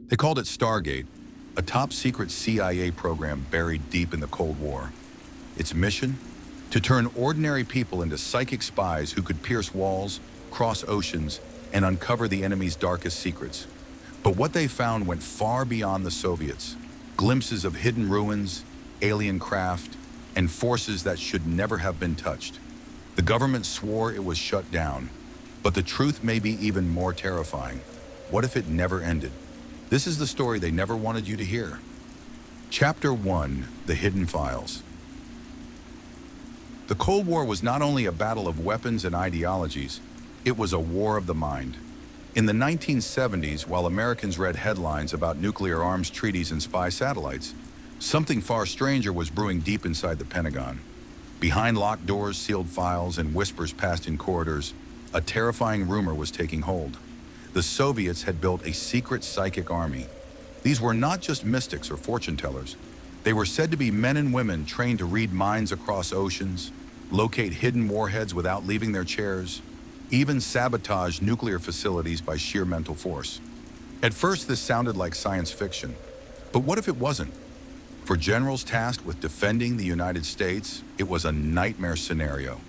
They called it Stargate, a top-secret CIA program buried deep in the Cold War. Its mission? To turn ordinary people into psychic spies who could pierce walls, cross oceans, and uncover the enemy's darkest secrets. But what they found went far beyond the Soviets. Glimpses of hidden ruins, alien craft, and forces that should never have been touched. The government swore it was shut down, but the truth may be even more terrifying. What if it never ended? This is the story they never wanted you to hear. Chapter 1: The Hidden Files. The Cold War was not only a battle of weapons and ideologies, it was a war of the mind. In the 1970s, while Americans read headlines about nuclear arms treaties and spy satellites, something far stranger was brewing deep inside the Pentagon. Behind locked doors, sealed files, and whispers passed in corridors, a terrifying rumor was taking hold. The Soviets had built a secret psychic army. These were not just mystics or fortune tellers. They were said to be men and women trained to read minds across oceans, locate hidden warheads without leaving their chairs, even sabotage nuclear facilities by sheer mental force. At first, this sounded like science fiction. But what if it wasn't? For generals tasked with defending the United States, it was a nightmare scenario.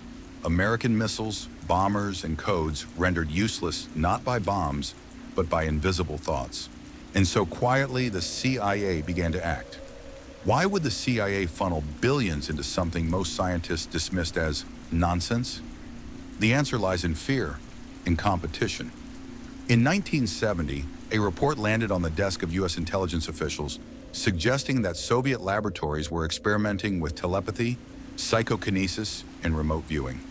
American missiles, bombers, and codes rendered useless not by bombs, but by invisible thoughts. And so quietly, the CIA began to act. Why would the CIA funnel billions into something most scientists dismissed as nonsense? The answer lies in fear and competition. In 1970, a report landed on the desk of U.S. intelligence officials suggesting that Soviet laboratories were experimenting with telepathy, psychokinesis, and remote viewing.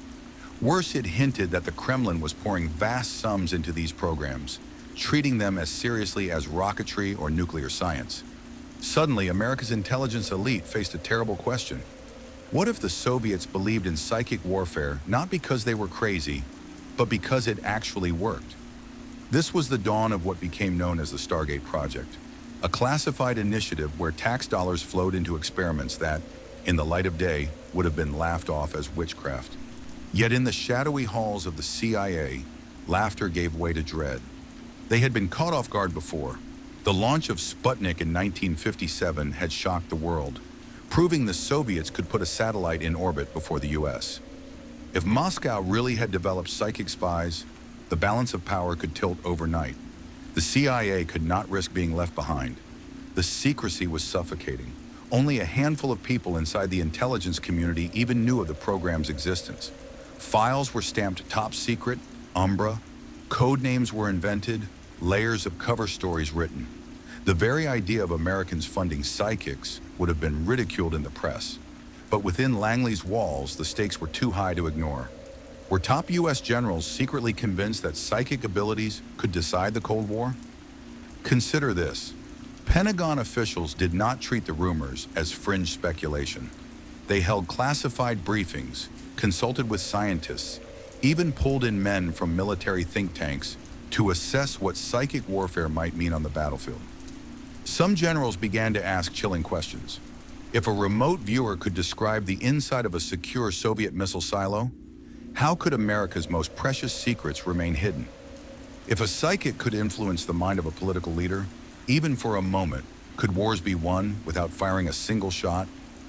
Worse, it hinted that the Kremlin was pouring vast sums into these programs, treating them as seriously as rocketry or nuclear science. Suddenly, America's intelligence elite faced a terrible question. What if the Soviets believed in psychic warfare not because they were crazy, but because it actually worked? This was the dawn of what became known as the Stargate Project, a classified initiative where tax dollars flowed into experiments that, in the light of day, would have been laughed off as witchcraft. Yet in the shadowy halls of the CIA, laughter gave way to dread. They had been caught off guard before. The launch of Sputnik in 1957 had shocked the world, proving the Soviets could put a satellite in orbit before the US. If Moscow really had developed psychic spies, the balance of power could tilt overnight. The CIA could not risk being left behind. The secrecy was suffocating. Only a handful of people inside the intelligence community even knew of the program's existence. Files were stamped top secret, Umbra, code names were invented, layers of cover stories written. The very idea of Americans funding psychics would have been ridiculed in the press. But within Langley's walls, the stakes were too high to ignore. Were top US generals secretly convinced that psychic abilities could decide the Cold War? Consider this. Pentagon officials did not treat the rumors as fringe speculation. They held classified briefings, consulted with scientists, even pulled in men from military think tanks to assess what psychic warfare might mean on the battlefield. Some generals began to ask chilling questions. If a remote viewer could describe the inside of a secure Soviet missile silo, how could America's most precious secrets remain hidden? If a psychic could influence the mind of a political leader, even for a moment, could wars be won without firing a single shot?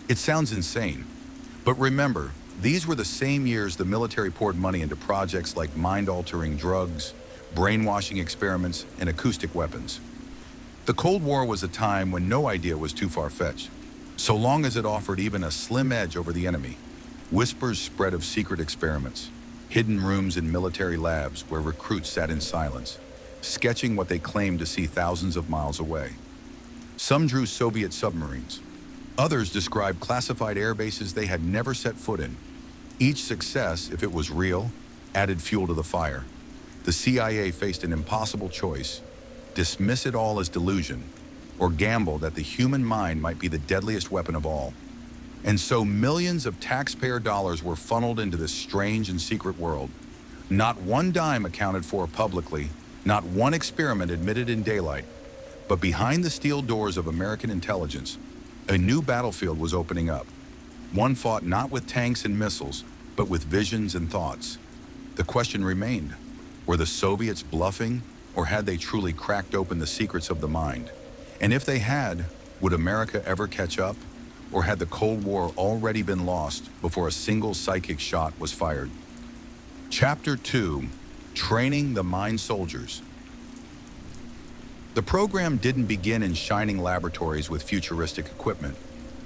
It sounds insane. But remember, these were the same years the military poured money into projects like mind-altering drugs, brainwashing experiments, and acoustic weapons. The Cold War was a time when no idea was too far-fetched, so long as it offered even a slim edge over the enemy. Whispers spread of secret experiments, hidden rooms in military labs where recruits sat in silence, sketching what they claimed to see thousands of miles away. Some drew Soviet submarines. Others described classified air bases they had never set foot in. Each success, if it was real, added fuel to the fire. The CIA faced an impossible choice: dismiss it all as delusion, or gamble that the human mind might be the deadliest weapon of all. And so millions of taxpayer dollars were funneled into this strange and secret world. Not one dime accounted for publicly, not one experiment admitted in daylight. But behind the steel doors of American intelligence, a new battlefield was opening up. One fought not with tanks and missiles, but with visions and thoughts. The question remained: were the Soviets bluffing, Or had they truly cracked open the secrets of the mind? And if they had, would America ever catch up? Or had the Cold War already been lost before a single psychic shot was fired? Chapter 2: Training the Mind Soldiers. The program didn't begin in shining laboratories with futuristic equipment.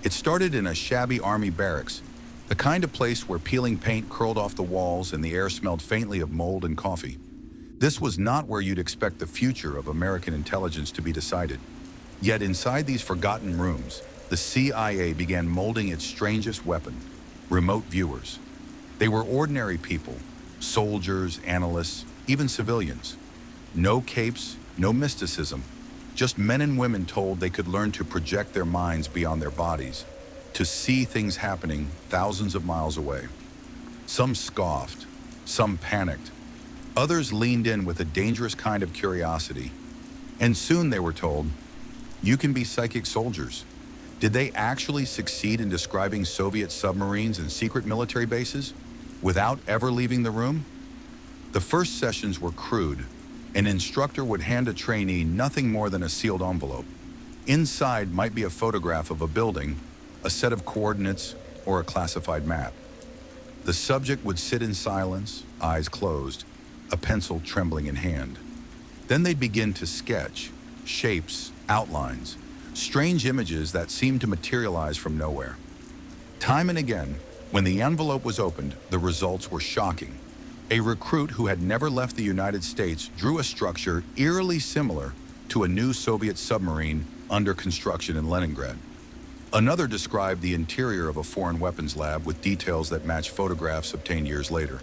It started in a shabby army barracks, the kind of place where peeling paint curled off the walls and the air smelled faintly of mold and coffee. This was not where you'd expect the future of American intelligence to be decided. Yet inside these forgotten rooms, the CIA began molding its strangest weapon: remote viewers. They were ordinary people, soldiers, analysts, even civilians. No capes, no mysticism, just men and women told they could learn to project their minds beyond their bodies, to see things happening thousands of miles away. Some scoffed, some panicked, others leaned in with a dangerous kind of curiosity. And soon they were told, you can be psychic soldiers. Did they actually succeed in describing Soviet submarines and secret military bases without ever leaving the room? The first sessions were crude. An instructor would hand a trainee nothing more than a sealed envelope. Inside might be a photograph of a building, a set of coordinates, or a classified map. The subject would sit in silence, eyes closed, a pencil trembling in hand. Then they'd begin to sketch shapes, outlines, strange images that seemed to materialize from nowhere. Time and again, when the envelope was opened, the results were shocking. A recruit who had never left the United States drew a structure eerily similar to a new Soviet submarine under construction in Leningrad. Another described the interior of a foreign weapons lab with details that matched photographs obtained years later.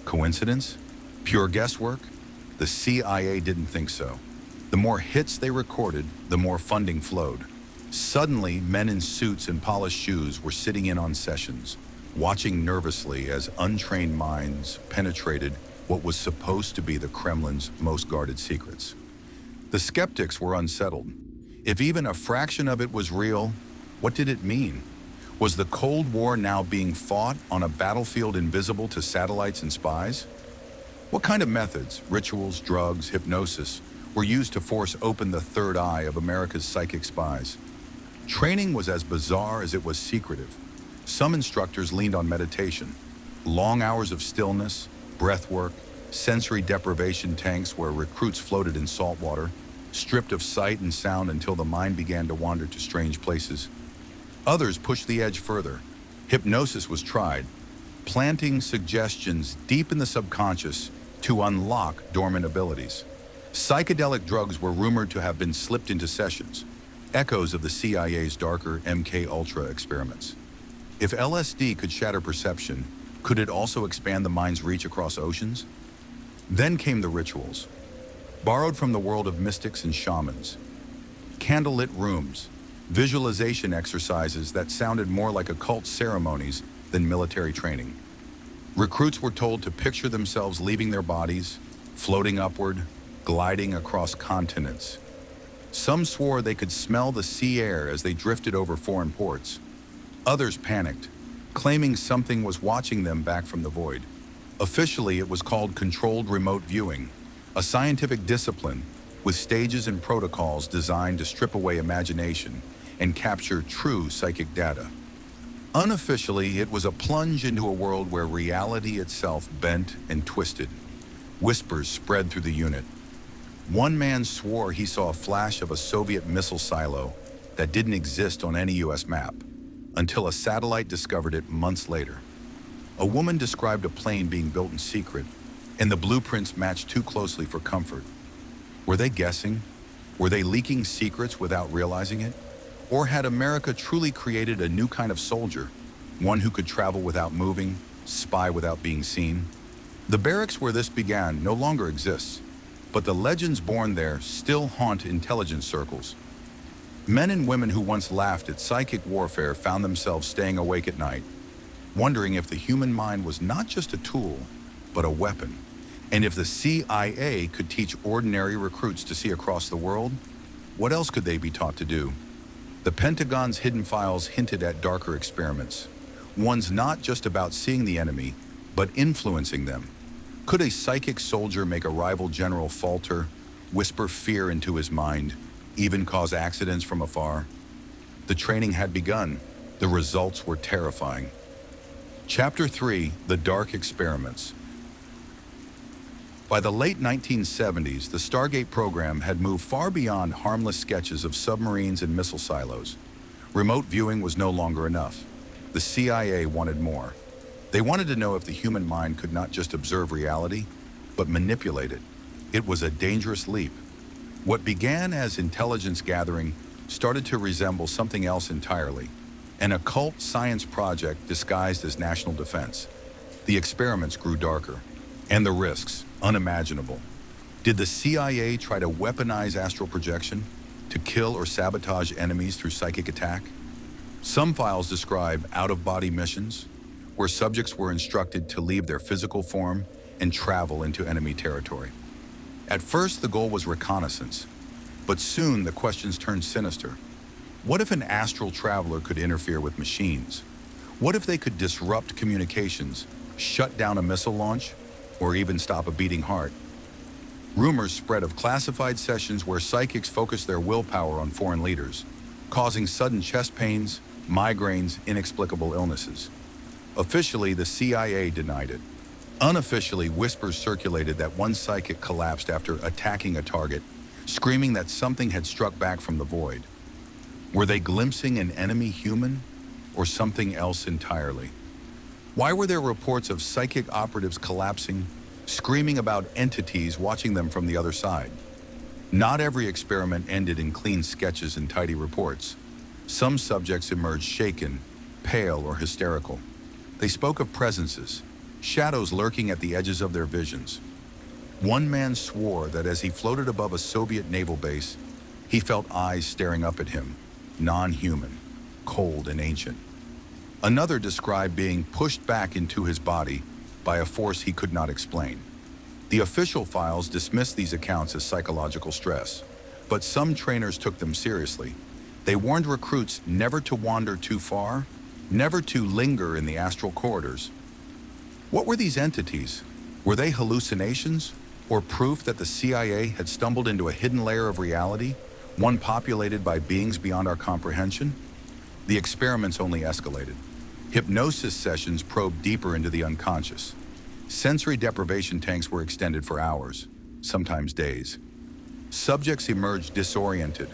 Coincidence? Pure guesswork? The CIA didn't think so. The more hits they recorded, the more funding flowed. Suddenly, men in suits and polished shoes were sitting in on sessions, watching nervously as untrained minds penetrated what was supposed to be the Kremlin's most guarded secrets. The skeptics were unsettled. If even a fraction of it was real, what did it mean? Was the Cold War now being fought on a battlefield invisible to satellites and spies? What kind of methods, rituals, drugs, hypnosis, were used to force open the third eye of America's psychic spies? Training was as bizarre as it was secretive. Some instructors leaned on meditation, long hours of stillness, breath work, sensory deprivation tanks where recruits floated in salt water, stripped of sight and sound until the mind began to wander to strange places. Others pushed the edge further. Hypnosis was tried, planting suggestions deep in the subconscious to unlock dormant abilities. Psychedelic drugs were rumored to have been slipped into sessions, echoes of the CIA's darker MK Ultra experiments. If LSD could shatter perception, could it also expand the mind's reach across oceans? Then came the rituals, borrowed from the world of mystics and shamans. Candlelit rooms, visualization exercises that sounded more like occult ceremonies than military training. Recruits were told to picture themselves leaving their bodies, floating upward, gliding across continents. Some swore they could smell the sea air as they drifted over foreign ports. Others panicked, claiming something was watching them back from the void. Officially, it was called controlled remote viewing, a scientific discipline with stages and protocols designed to strip away imagination and capture true psychic data. Unofficially, it was a plunge into a world where reality itself bent and twisted. Whispers spread through the unit. One man swore he saw a flash of a Soviet missile silo that didn't exist on any US map, until a satellite discovered it months later. A woman described a plane being built in secret, and the blueprints matched too closely for comfort. Were they guessing? Were they leaking secrets without realizing it? Or had America truly created a new kind of soldier, one who could travel without moving, spy without being seen? The barracks where this began no longer exists, but the legends born there still haunt intelligence circles. Men and women who once laughed at psychic warfare found themselves staying awake at night, wondering if the human mind was not just a tool, but a weapon. And if the CIA could teach ordinary recruits to see across the world, what else could they be taught to do? The Pentagon's hidden files hinted at darker experiments, ones not just about seeing the enemy, but influencing them. Could a psychic soldier make a rival general falter, whisper fear into his mind, even cause accidents from afar. The training had begun. The results were terrifying. Chapter 3: The Dark Experiments. By the late 1970s, the Stargate program had moved far beyond harmless sketches of submarines and missile silos. Remote viewing was no longer enough. The CIA wanted more. They wanted to know if the human mind could not just observe reality, but manipulate it. It was a dangerous leap. What began as intelligence gathering started to resemble something else entirely: an occult science project disguised as national defense. The experiments grew darker, and the risks unimaginable. Did the CIA try to weaponize astral projection to kill or sabotage enemies through psychic attack? Some files describe out-of-body missions where subjects were instructed to leave their physical form and travel into enemy territory. At first, the goal was reconnaissance, but soon the questions turned sinister. What if an astral traveler could interfere with machines? What if they could disrupt communications, shut down a missile launch, or even stop a beating heart? Rumors spread of classified sessions where psychics focused their willpower on foreign leaders, causing sudden chest pains, migraines, inexplicable illnesses. Officially, the CIA denied it. Unofficially, whispers circulated that one psychic collapsed after attacking a target, screaming that something had struck back from the void. Were they glimpsing an enemy human or something else entirely? Why were there reports of psychic operatives collapsing, screaming about entities watching them from the other side? Not every experiment ended in clean sketches and tidy reports. Some subjects emerged shaken, pale, or hysterical. They spoke of presences, shadows lurking at the edges of their visions. One man swore that as he floated above a Soviet naval base, he felt eyes staring up at him, non-human, cold and ancient. Another described being pushed back into his body by a force he could not explain. The official files dismissed these accounts as psychological stress, but some trainers took them seriously. They warned recruits never to wander too far, never to linger in the astral corridors. What were these entities? Were they hallucinations, or proof that the CIA had stumbled into a hidden layer of reality, one populated by beings beyond our comprehension? The experiments only escalated. Hypnosis sessions probed deeper into the unconscious. Sensory deprivation tanks were extended for hours, sometimes days. Subjects emerged disoriented,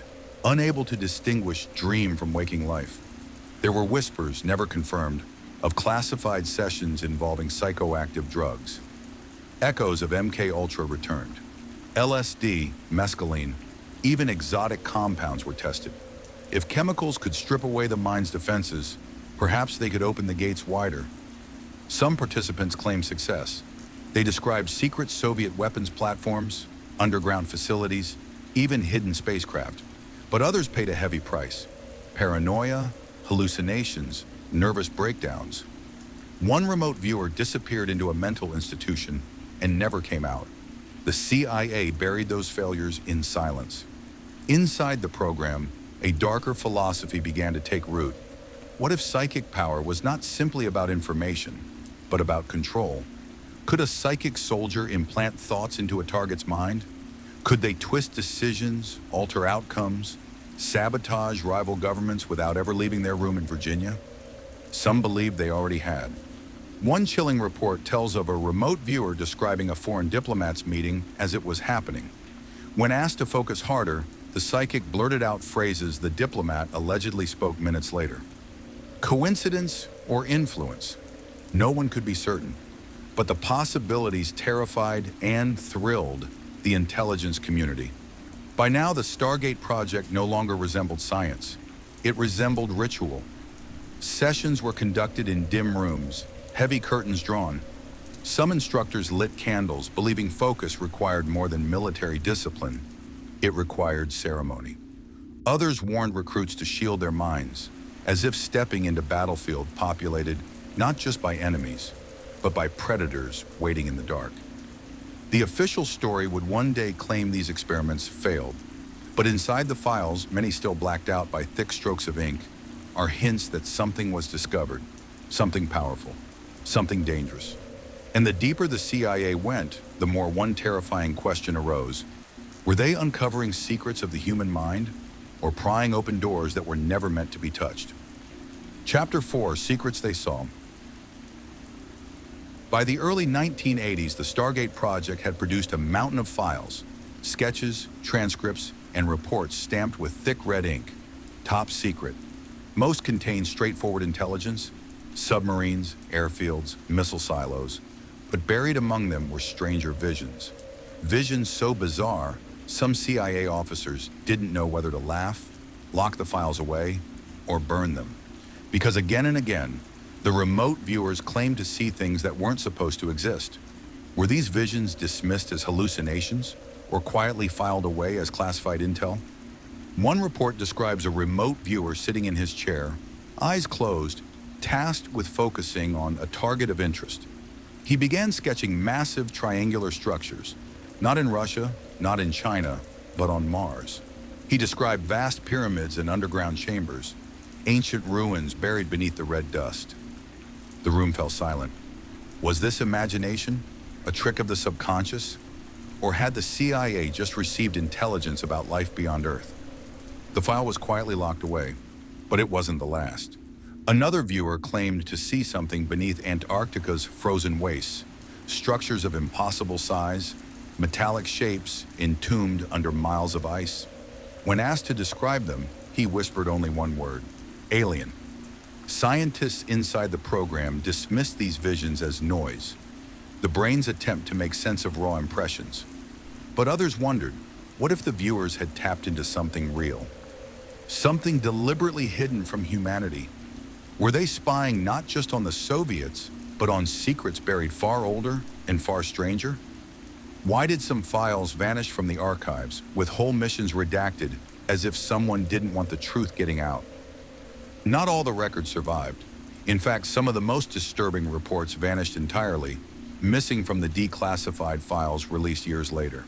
unable to distinguish dream from waking life. There were whispers, never confirmed, of classified sessions involving psychoactive drugs. Echoes of MK Ultra returned. LSD, mescaline, even exotic compounds were tested. If chemicals could strip away the mind's defenses, perhaps they could open the gates wider. Some participants claimed success. They described secret Soviet weapons platforms, underground facilities, even hidden spacecraft. But others paid a heavy price: paranoia, hallucinations, nervous breakdowns. One remote viewer disappeared into a mental institution and never came out. The CIA buried those failures in silence. Inside the program, a darker philosophy began to take root. What if psychic power was not simply about information, but about control? Could a psychic soldier implant thoughts into a target's mind? Could they twist decisions, alter outcomes, sabotage rival governments without ever leaving their room in Virginia? Some believed they already had. One chilling report tells of a remote viewer describing a foreign diplomat's meeting as it was happening. When asked to focus harder, the psychic blurted out phrases the diplomat allegedly spoke minutes later. Coincidence or influence? No one could be certain, but the possibilities terrified and thrilled the intelligence community. By now, the Stargate Project no longer resembled science. It resembled ritual. Sessions were conducted in dim rooms, heavy curtains drawn. Some instructors lit candles, believing focus required more than military discipline. It required ceremony. Others warned recruits to shield their minds, as if stepping into battlefield populated not just by enemies, but by predators waiting in the dark. The official story would one day claim these experiments failed, but inside the files, many still blacked out by thick strokes of ink, are hints that something was discovered, something powerful, something dangerous. And the deeper the CIA went, the more one terrifying question arose: Were they uncovering secrets of the human mind or prying open doors that were never meant to be touched? Chapter 4: Secrets They Saw. By the early 1980s, the Stargate Project had produced a mountain of files, sketches, transcripts, and reports stamped with thick red ink. Top secret. Most contained straightforward intelligence, submarines, airfields, missile silos, but buried among them were stranger visions. Visions so bizarre, some CIA officers didn't know whether to laugh, lock the files away, or burn them. Because again and again, the remote viewers claimed to see things that weren't supposed to exist. Were these visions dismissed as hallucinations or quietly filed away as classified intel? One report describes a remote viewer sitting in his chair, eyes closed, tasked with focusing on a target of interest. He began sketching massive triangular structures, not in Russia, not in China, but on Mars. He described vast pyramids and underground chambers, ancient ruins buried beneath the red dust. The room fell silent. Was this imagination, a trick of the subconscious? Or had the CIA just received intelligence about life beyond Earth? The file was quietly locked away, but it wasn't the last. Another viewer claimed to see something beneath Antarctica's frozen wastes, structures of impossible size, metallic shapes entombed under miles of ice. When asked to describe them, he whispered only one word: alien. Scientists inside the program dismissed these visions as noise, the brain's attempt to make sense of raw impressions. But others wondered, what if the viewers had tapped into something real? Something deliberately hidden from humanity? Were they spying not just on the Soviets, but on secrets buried far older and far stranger? Why did some files vanish from the archives, with whole missions redacted, as if someone didn't want the truth getting out? Not all the records survived. In fact, some of the most disturbing reports vanished entirely, missing from the declassified files released years later.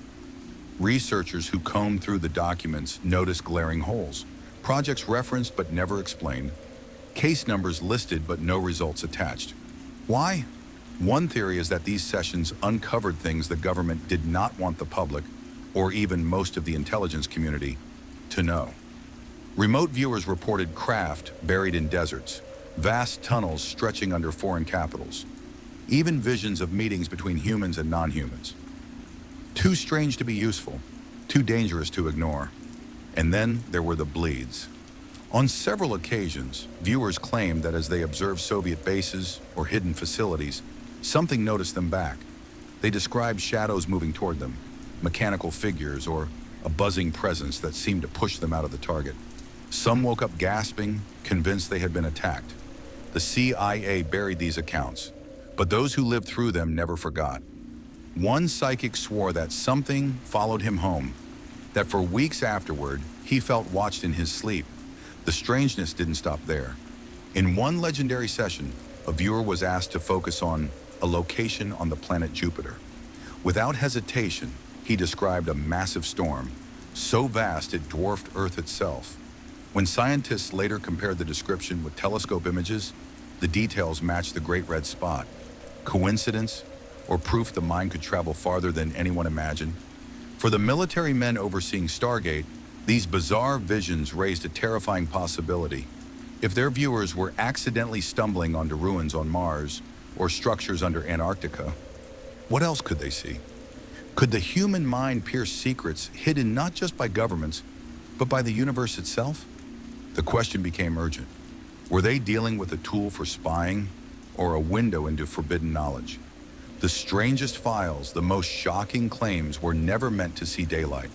Researchers who combed through the documents noticed glaring holes, projects referenced but never explained, case numbers listed but no results attached. Why? One theory is that these sessions uncovered things the government did not want the public, or even most of the intelligence community, to know. Remote viewers reported craft buried in deserts, vast tunnels stretching under foreign capitals, even visions of meetings between humans and non-humans. Too strange to be useful, too dangerous to ignore. And then there were the bleeds. On several occasions, viewers claimed that as they observed Soviet bases or hidden facilities, something noticed them back. They described shadows moving toward them, mechanical figures, or a buzzing presence that seemed to push them out of the target. Some woke up gasping, convinced they had been attacked. The CIA buried these accounts, but those who lived through them never forgot. One psychic swore that something followed him home, that for weeks afterward, he felt watched in his sleep. The strangeness didn't stop there. In one legendary session, a viewer was asked to focus on a location on the planet Jupiter. Without hesitation, he described a massive storm, so vast it dwarfed Earth itself. When scientists later compared the description with telescope images, the details matched the Great Red Spot. Coincidence, or proof the mind could travel farther than anyone imagined? For the military men overseeing Stargate, these bizarre visions raised a terrifying possibility. If their viewers were accidentally stumbling onto ruins on Mars or structures under Antarctica, what else could they see? Could the human mind pierce secrets hidden not just by governments, but by the universe itself? The question became urgent. Were they dealing with a tool for spying or a window into forbidden knowledge? The strangest files, the most shocking claims were never meant to see daylight,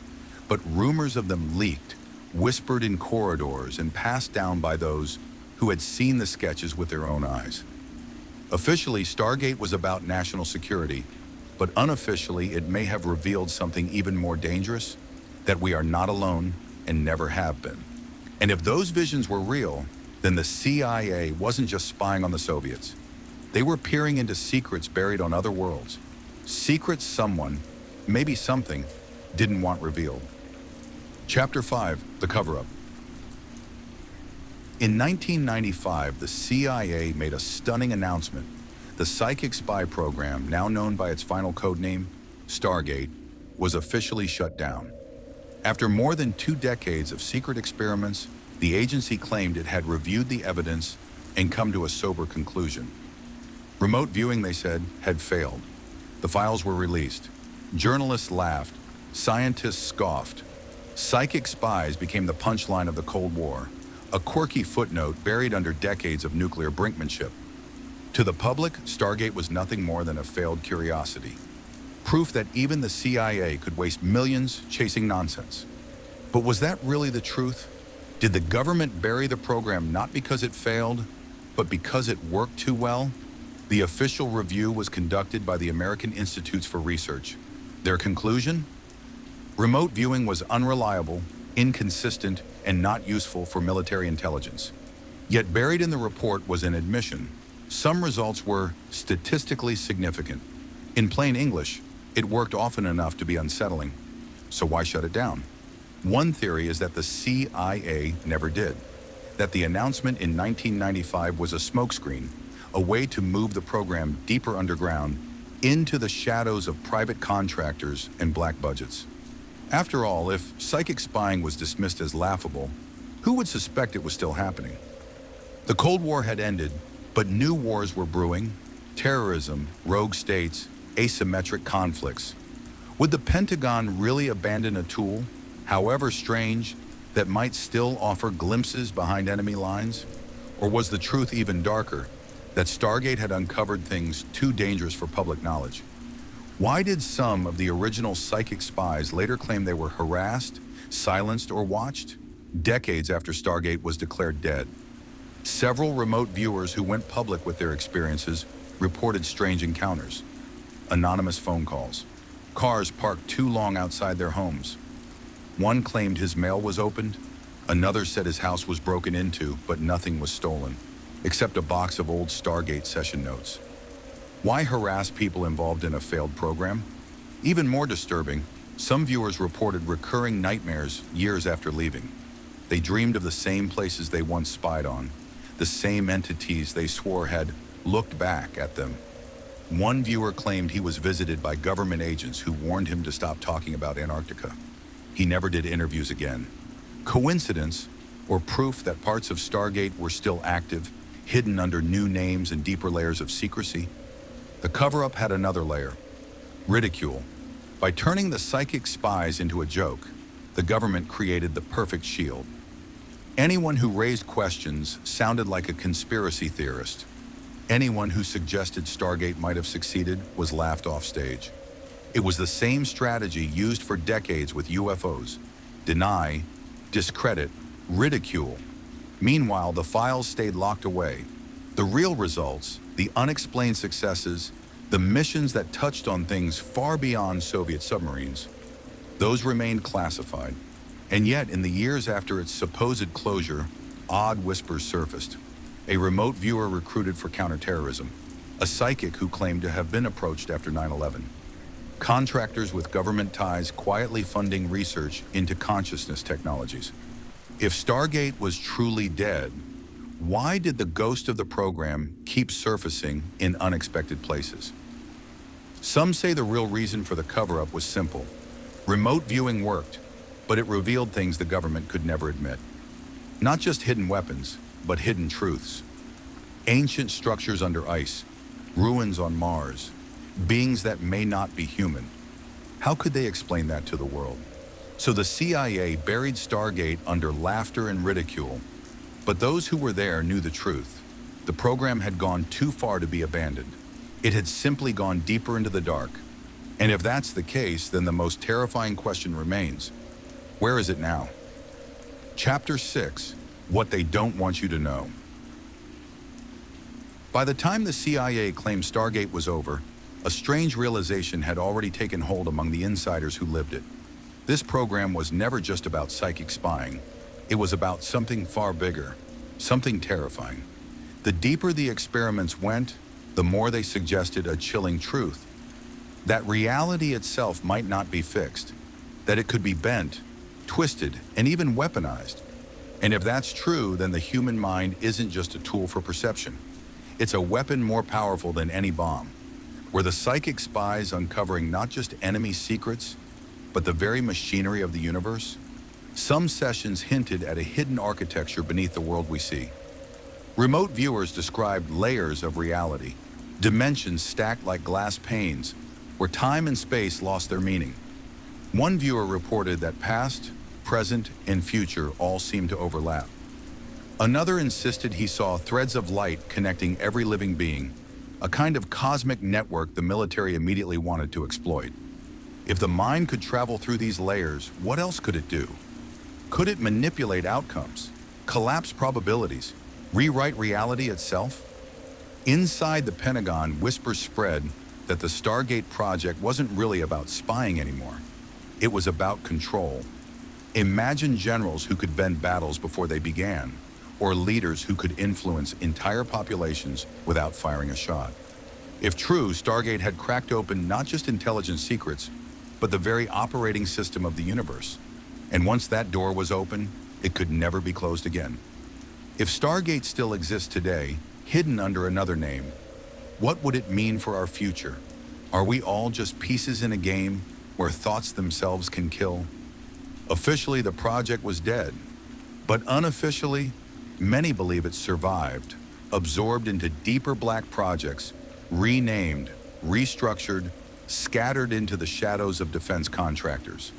but rumors of them leaked, whispered in corridors, and passed down by those who had seen the sketches with their own eyes. Officially, Stargate was about national security, but unofficially, it may have revealed something even more dangerous, that we are not alone and never have been. And if those visions were real, then the CIA wasn't just spying on the Soviets. They were peering into secrets buried on other worlds. Secrets someone, maybe something, didn't want revealed. Chapter 5: The Cover-Up. In 1995, the CIA made a stunning announcement. The psychic spy program, now known by its final codename, Stargate, was officially shut down. After more than 2 decades of secret experiments, the agency claimed it had reviewed the evidence and come to a sober conclusion. Remote viewing, they said, had failed. The files were released. Journalists laughed. Scientists scoffed. Psychic spies became the punchline of the Cold War, a quirky footnote buried under decades of nuclear brinkmanship. To the public, Stargate was nothing more than a failed curiosity. Proof that even the CIA could waste millions chasing nonsense. But was that really the truth? Did the government bury the program not because it failed, but because it worked too well? The official review was conducted by the American Institutes for Research. Their conclusion? Remote viewing was unreliable, inconsistent, and not useful for military intelligence. Yet buried in the report was an admission. Some results were statistically significant. In plain English, it worked often enough to be unsettling. So why shut it down? One theory is that the CIA never did. That the announcement in 1995 was a smokescreen, a way to move the program deeper underground into the shadows of private contractors and black budgets. After all, if psychic spying was dismissed as laughable, who would suspect it was still happening? The Cold War had ended, but new wars were brewing: terrorism, rogue states, asymmetric conflicts. Would the Pentagon really abandon a tool, however strange, that might still offer glimpses behind enemy lines? Or was the truth even darker, that Stargate had uncovered things too dangerous for public knowledge? Why did some of the original psychic spies later claim they were harassed, silenced, or watched? Decades after Stargate was declared dead, several remote viewers who went public with their experiences reported strange encounters. Anonymous phone calls, cars parked too long outside their homes. One claimed his mail was opened, another said his house was broken into, but nothing was stolen, except a box of old Stargate session notes. Why harass people involved in a failed program? Even more disturbing, some viewers reported recurring nightmares years after leaving. They dreamed of the same places they once spied on, the same entities they swore had looked back at them. One viewer claimed he was visited by government agents who warned him to stop talking about Antarctica. He never did interviews again. Coincidence, or proof that parts of Stargate were still active, hidden under new names and deeper layers of secrecy? The cover-up had another layer: ridicule. By turning the psychic spies into a joke, the government created the perfect shield. Anyone who raised questions sounded like a conspiracy theorist. Anyone who suggested Stargate might have succeeded was laughed off stage. It was the same strategy used for decades with UFOs: deny, discredit, ridicule. Meanwhile, the files stayed locked away. The real results, the unexplained successes, the missions that touched on things far beyond Soviet submarines, those remained classified. And yet, in the years after its supposed closure, odd whispers surfaced. A remote viewer recruited for counterterrorism, a psychic who claimed to have been approached after 9/11, contractors with government ties quietly funding research into consciousness technologies. If Stargate was truly dead, why did the ghost of the program keep surfacing in unexpected places? Some say the real reason for the cover-up was simple. Remote viewing worked, but it revealed things the government could never admit. Not just hidden weapons, but hidden truths. Ancient structures under ice, ruins on Mars, beings that may not be human. How could they explain that to the world? So the CIA buried Stargate under laughter and ridicule, but those who were there knew the truth. The program had gone too far to be abandoned. It had simply gone deeper into the dark. And if that's the case, then the most terrifying question remains: where is it now? Chapter 6: What They Don't Want You to Know. By the time the CIA claimed Stargate was over, a strange realization had already taken hold among the insiders who lived it. This program was never just about psychic spying. It was about something far bigger, something terrifying. The deeper the experiments went, the more they suggested a chilling truth: that reality itself might not be fixed, that it could be bent, twisted, and even weaponized. And if that's true, then the human mind isn't just a tool for perception. It's a weapon more powerful than any bomb. Were the psychic spies uncovering not just enemy secrets, but the very machinery of the universe? Some sessions hinted at a hidden architecture beneath the world we see. Remote viewers described layers of reality, dimensions stacked like glass panes, where time and space lost their meaning. One viewer reported that past, present, and future all seemed to overlap. Another insisted he saw threads of light connecting every living being, a kind of cosmic network the military immediately wanted to exploit. If the mind could travel through these layers, what else could it do? Could it manipulate outcomes, collapse probabilities, rewrite reality itself? Inside the Pentagon, whispers spread that the Stargate Project wasn't really about spying anymore. It was about control. Imagine generals who could bend battles before they began, or leaders who could influence entire populations without firing a shot. If true, Stargate had cracked open not just intelligence secrets, but the very operating system of the universe. And once that door was open, it could never be closed again. If Stargate still exists today, hidden under another name, what would it mean for our future? Are we all just pieces in a game where thoughts themselves can kill? Officially, the project was dead, but unofficially, many believe it survived, absorbed into deeper black projects, renamed, restructured, scattered into the shadows of defense contractors.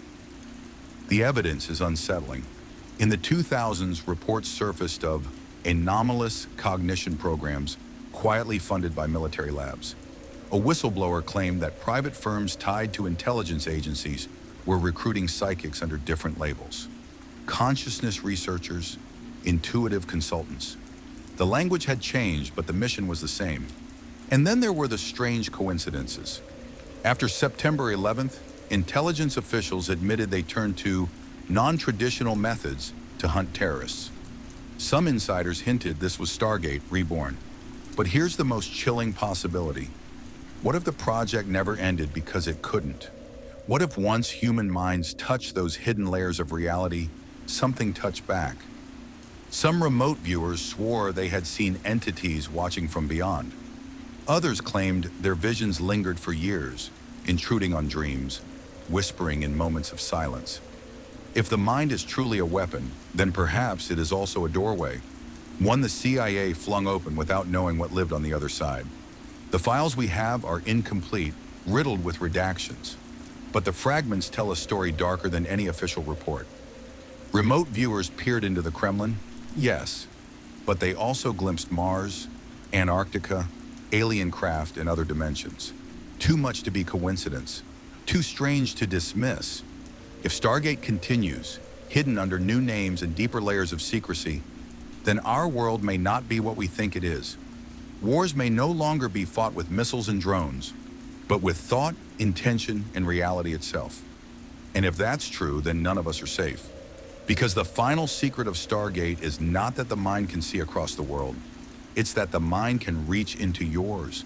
The evidence is unsettling. In the 2000s, reports surfaced of anomalous cognition programs quietly funded by military labs. A whistleblower claimed that private firms tied to intelligence agencies were recruiting psychics under different labels. Consciousness researchers, intuitive consultants. The language had changed, but the mission was the same. And then there were the strange coincidences. After September 11th, intelligence officials admitted they turned to non-traditional methods to hunt terrorists. Some insiders hinted this was Stargate reborn. But here's the most chilling possibility. What if the project never ended because it couldn't? What if once human minds touched those hidden layers of reality, something touched back? Some remote viewers swore they had seen entities watching from beyond. Others claimed their visions lingered for years, intruding on dreams, whispering in moments of silence. If the mind is truly a weapon, then perhaps it is also a doorway, one the CIA flung open without knowing what lived on the other side. The files we have are incomplete, riddled with redactions, but the fragments tell a story darker than any official report. Remote viewers peered into the Kremlin, yes, but they also glimpsed Mars, Antarctica, alien craft, and other dimensions. Too much to be coincidence, too strange to dismiss. If Stargate continues, hidden under new names and deeper layers of secrecy, then our world may not be what we think it is. Wars may no longer be fought with missiles and drones, but with thought, intention, and reality itself. And if that's true, then none of us are safe. Because the final secret of Stargate is not that the mind can see across the world. It's that the mind can reach into yours,